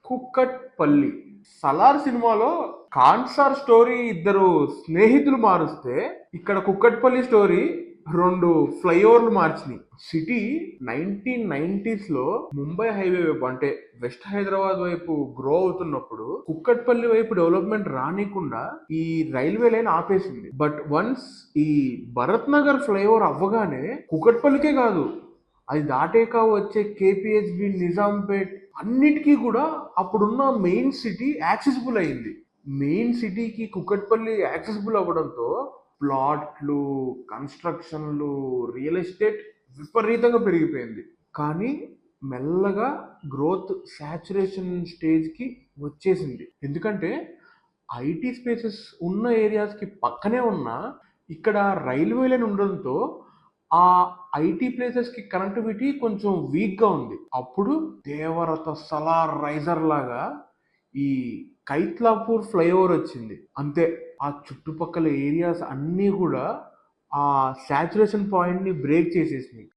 కుక్కట్పల్లి. 'సలార్' సినిమాలో కాన్సార్ స్టోరీ ఇద్దరు స్నేహితులు మారుస్తే, ఇక్కడ కుక్కట్పల్లి స్టోరీ 2 ఫ్లైఓవర్లు మార్చినాయి. సిటీ 1990s ముంబై హైవే వైపు అంటే వెస్ట్ హైదరాబాద్ వైపు గ్రో అవుతున్నప్పుడు కుక్కట్పల్లి వైపు డెవలప్మెంట్ రానికుండా ఈ రైల్వే లైన్ ఆపేసింది. బట్ వన్స్ ఈ భరత్ నగర్ ఫ్లైఓవర్ అవ్వగానే కుక్కట్పల్లికే కాదు, అది దాటేక వచ్చే కేపీహెచ్బి, నిజాంపేట్ అన్నిటికీ కూడా అప్పుడున్న మెయిన్ సిటీ యాక్సెసిబుల్ అయింది. మెయిన్ సిటీకి కుక్కట్పల్లి యాక్సెసిబుల్ అవ్వడంతో ప్లాట్లు, కన్స్ట్రక్షన్లు, రియల్ ఎస్టేట్ విపరీతంగా పెరిగిపోయింది. కానీ మెల్లగా గ్రోత్ సాచురేషన్ స్టేజ్కి వచ్చేసింది. ఎందుకంటే ఐటీ స్పేసెస్ ఉన్న ఏరియాస్కి పక్కనే ఉన్న ఇక్కడ రైల్వే లైన్ ఉండడంతో ఆ ఐటీ ప్లేసెస్కి కనెక్టివిటీ కొంచెం వీక్గా ఉంది. అప్పుడు దేవరత, సలార్, రైజర్ లాగా ఈ కైత్లాపూర్ ఫ్లైఓవర్ వచ్చింది. అంతే, ఆ చుట్టుపక్కల ఏరియాస్ అన్నీ కూడా ఆ సాచురేషన్ పాయింట్ని బ్రేక్ చేసేసినాయి.